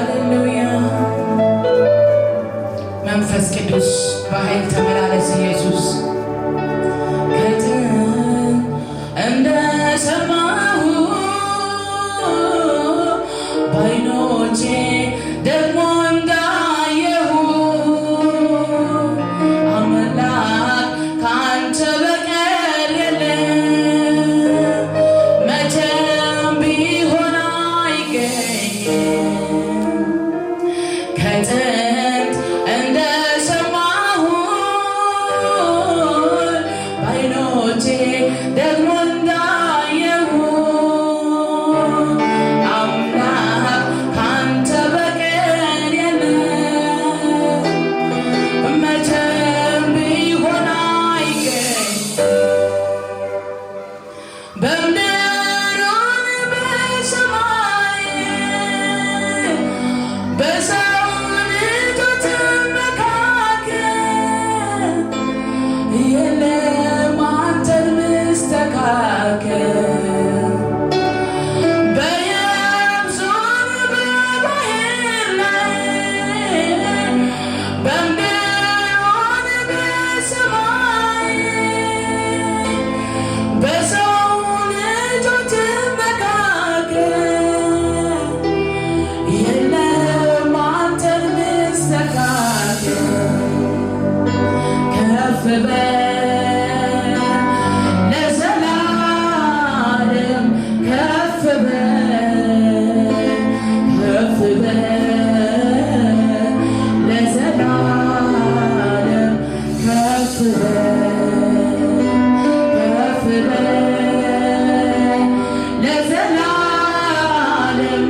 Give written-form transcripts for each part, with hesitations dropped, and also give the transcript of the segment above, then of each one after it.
ሃሌሉያ መንፈስ ቅዱስ በኃይል ተመላለስ ኢየሱስ ከጥንት እንደሰማሁ በዓይኖቼ ደግሞ እንዳየሁ አምላክ ካንተ በቀር የለም መቼም ቢሆን አይገኝም ከጥንት እንደሰማሁ በዓይኖቼ ደግሞ እንዳየሁ አምላክ ካንተ በቀር የለም መቼም ቢሆን አይገኝም በምድር ሆነ በሰማይ በሰው ልጆች መካከል የለም አንተን መስተካከል በየብስ ሆነ በባሕር ላይ በምድር ሆነ በሰማይ በሰው ልጆች መካከል የለም አንተን መስተካከል ከፍ በል ለዘላለም ከፍ በል ለዘላለም ከፍ በል ለዘላለም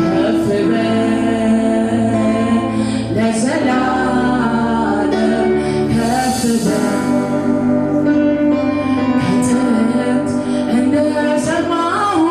ከፍ በል ለዘላለም ከፍ በል ከጥንት እንደሰማሁ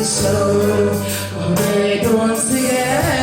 So, we don't forget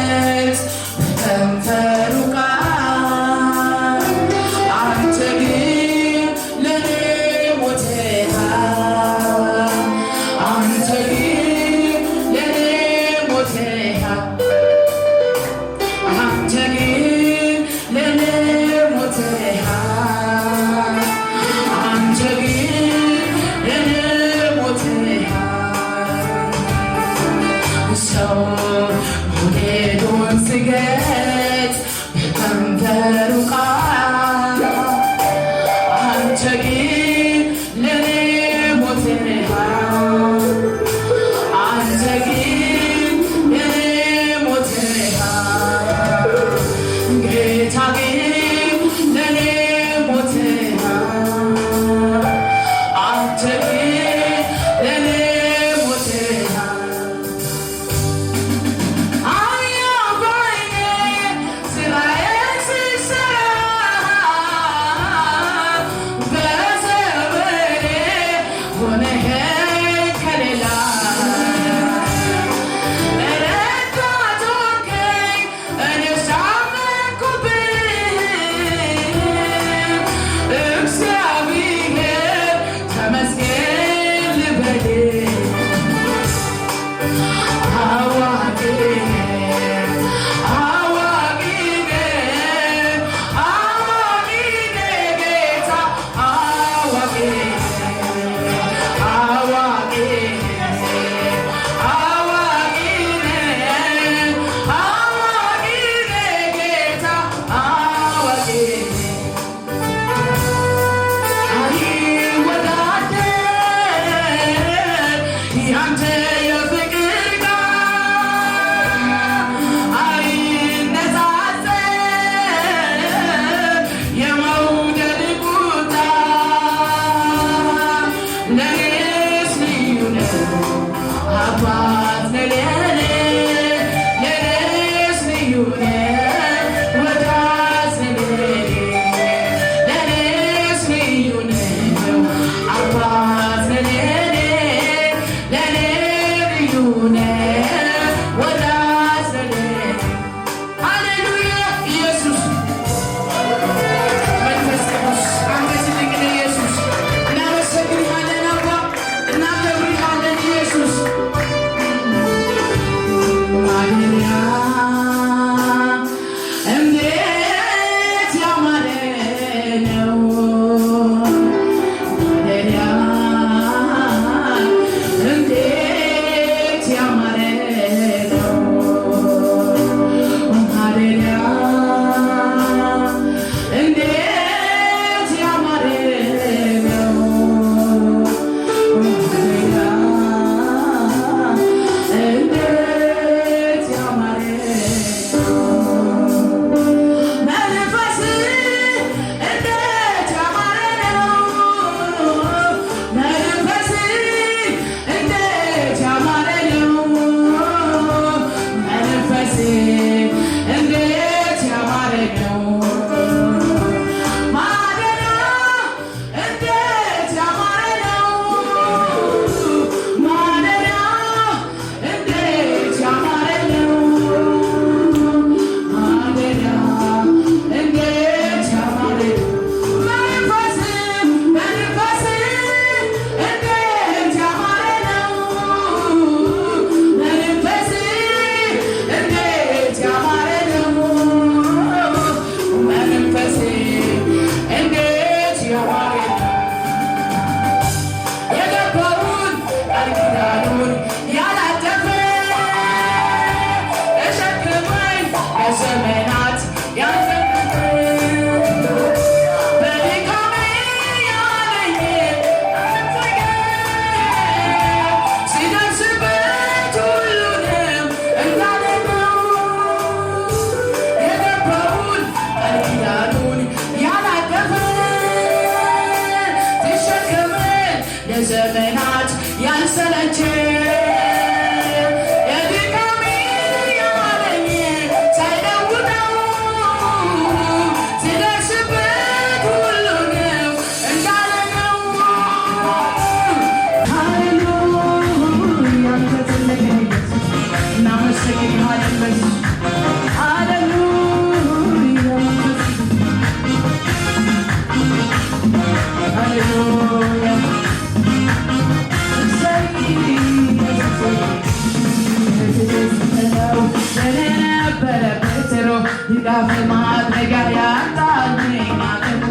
ነበረ በትሮ ድጋፍ ማድረጊያ ያጣልኝ አቅሙ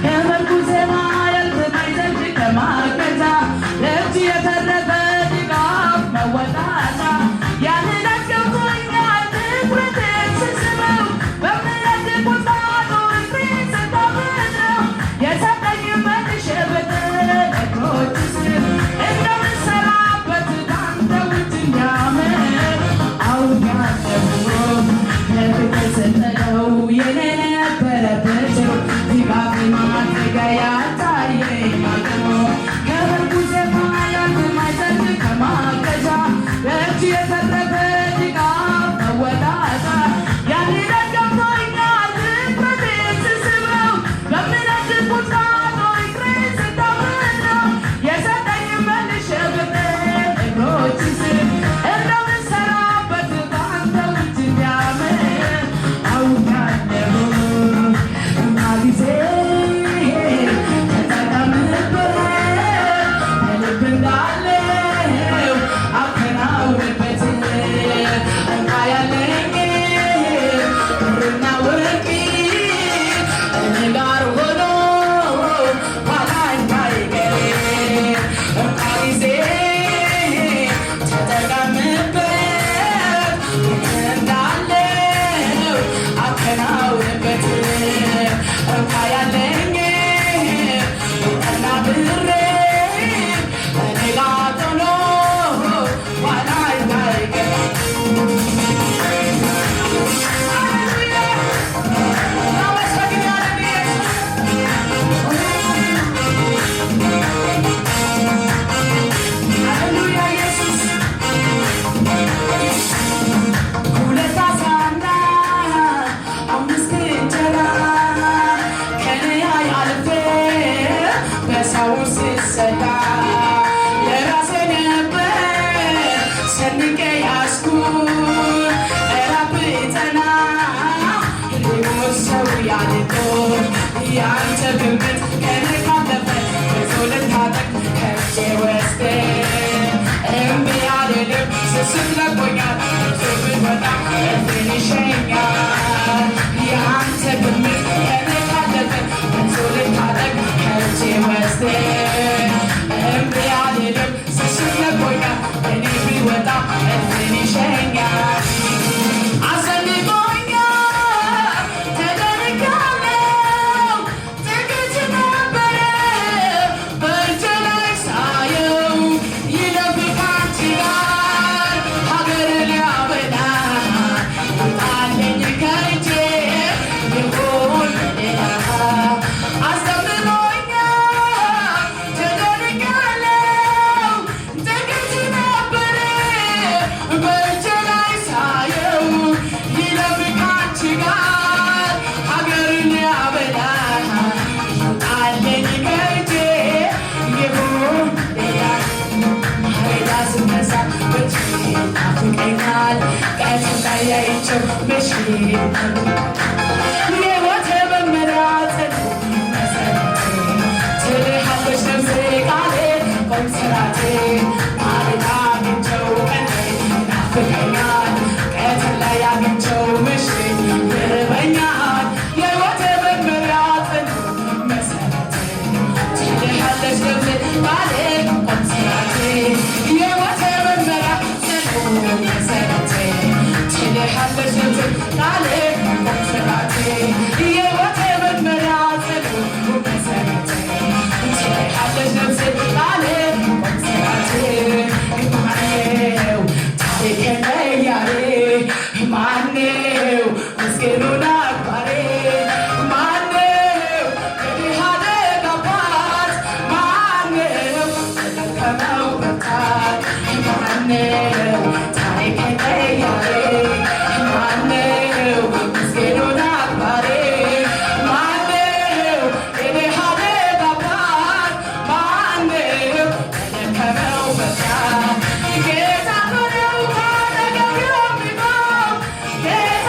የመርኩዜ ማያልፍ ማይዘልቅ ከማገዛ ለእጅ የተረፈ ድጋፍ መወጣጫ ያንን አስገብቶኛል ትኩረቴን ስስበው በምሕረት ቁጣቶ እግሬን ስታበድረው የሰጠኝ መልሼ በእግሮች ስር እንደምሰራበት ካንተ ውጭ እንዲያምር አውቃለሁ። ለፍቅር ሰጠኸው የኔ ነበረ በትሮ ድጋፍ ማድረጊያ ያጣየኝ አቅሙ ከመርኩዜ ማያልፍ ማይዘልቅ ከማገዣ በእጅ የተረፈ ድጋፍ መወጣጫ ያንን አስገብቶኛል ትኩረቴን ስስበው በምሕረት ቁጣቶ እግሬን ስታበድረው የሰጠኝ መልሼ በእግሮች ስር እንደምሰራበት ካንተ ውጭ እንዲያምር አውቃለሁ። ጊዜ ተጠቀምበት ከልብ እንዳለው አከናውንበት እንካ ያለኝ ብርና ወርቅ እኔ ጋር ሆኖ ኋላ እንዳይቀር እንካ ጊዜ ተጠቀምበት እንዳለው አከናውንበት እንካ ያለኝ እና ብሬ እኔ ጋር ሆኖ ኋላ እንዳይቀር ሃሌሉያ ኢየሱስ ሁለት ዓሣና አምስት እንጀራ ከኔ አልፌ በሰው ስሰዳ ለራሴ ነበር ሰንቄ ያዝኩት እራብ ቢጠና ሌሎች ሰው ያልኩት ያንተ ግምት ከኔ ካለፈ ብዙ ልታጠቅ ከእጄ ወስደህ እምቢ አልልም ስስት ለቆኛል ብዙ ብትወጣ እልፍኝ ይሸኛል ያንተ ግምት ከኔ ካለፈ ብዙ ልታጠቅ ከእጄ ወስደህ እምቢ አልልም ስስት ለቆኛል እኔ ቢወጣ እልፍኝ ይሸኛል አሰንቆኛል ተደርጋለሁ ጥቂት ነበረ በእጄ ላይ ሳየው ይለፍ ካንቺ ጋር ሀገር ሊያበላ ይምጣልኝ ከእጄ ይሁን ሌላ አስተምሮኛል ተደርጋለሁ ጥቂት ነበረ በእጄ ላይ ሳየው ይለፍ ካንቺ ጋር ሀገር ሊያበላ ይምጣልኝ ከእጄ ይሁን ሌላ ሌላ ስነሳ በእጅ ናፍቀኛል ቀን ታያይቸው ምሽት የሕይወቴ መመሪያ ጽኑ መሠረቴ ትልሃለች ነፍሴ ቃሌ ቆም ስራቴ ማለዳ አግኝቼው ቀኔ ናፍቀኛል ቀትር ላይ አግኝቼው ምሽት ይርበኛል የሕይወቴ መመሪያ ጽኑ መሠረቴ ትልሃለች ነፍሴ ቃሌ ቆም ስራቴ የሕይወቴ መመሪያ ጽኑ መሠረቴ ትልሃለች ነፍሴ ቃሌ ቆም ስራቴ የሕይወቴ መመሪያ ጽኑ መሠረቴ ትልሃለች ነፍሴ ቃሌ ቆም ስራቴ ማነው ታሪኬን ቀያሪ ማነው ምስኪኑን አክባሪ ማነው የድሃ ደግ አባት ማነው ለደከመው ብርታት ማነው ታሪኬን ቀያሪ ማነው ምስኪኑን አክባሪ ማነው የድሃ ደግ አባት ማነው ለደከመው ብርታት ጌታ ነው ካጠገብ የሚቆም ጌታ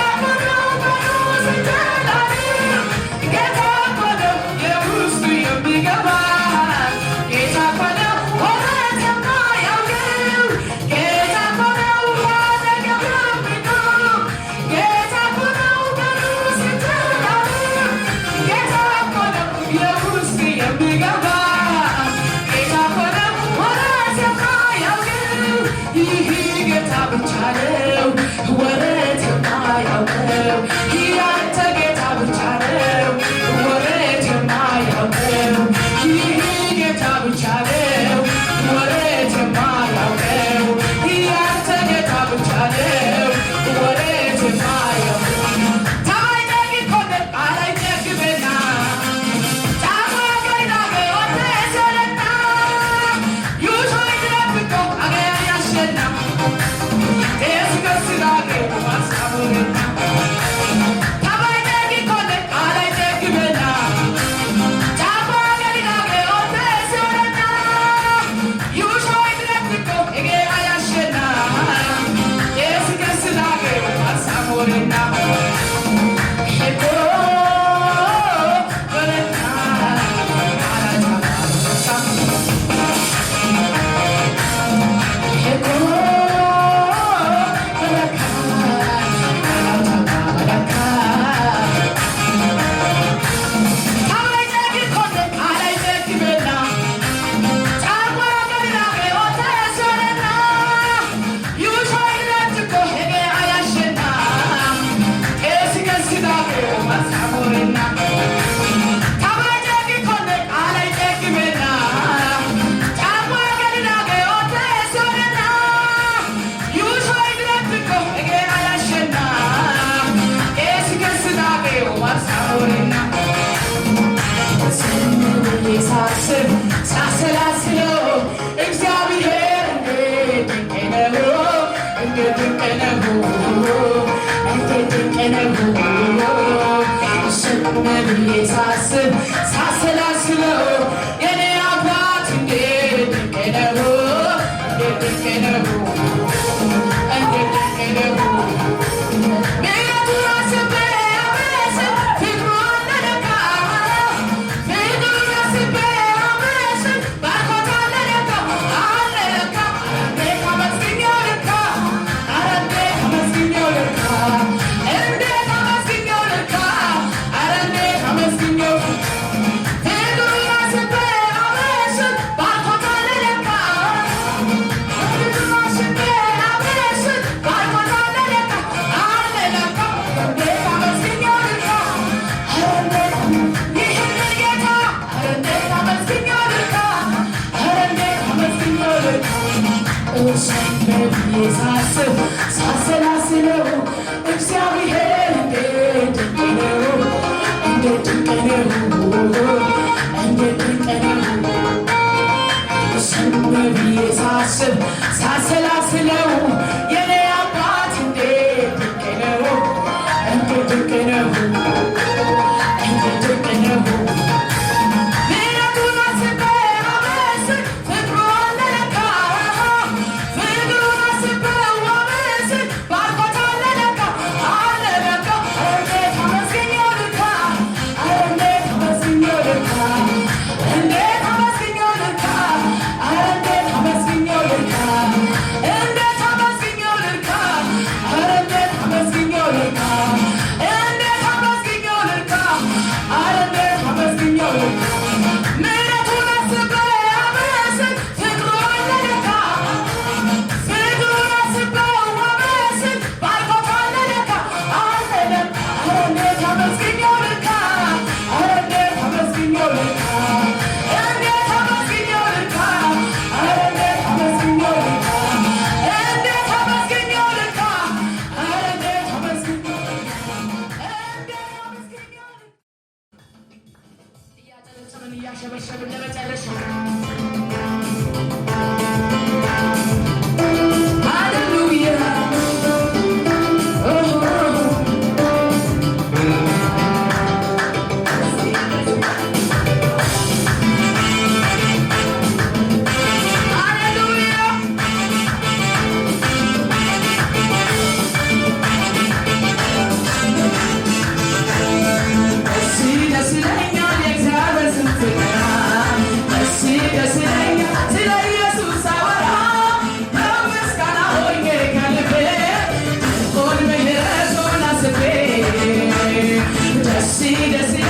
See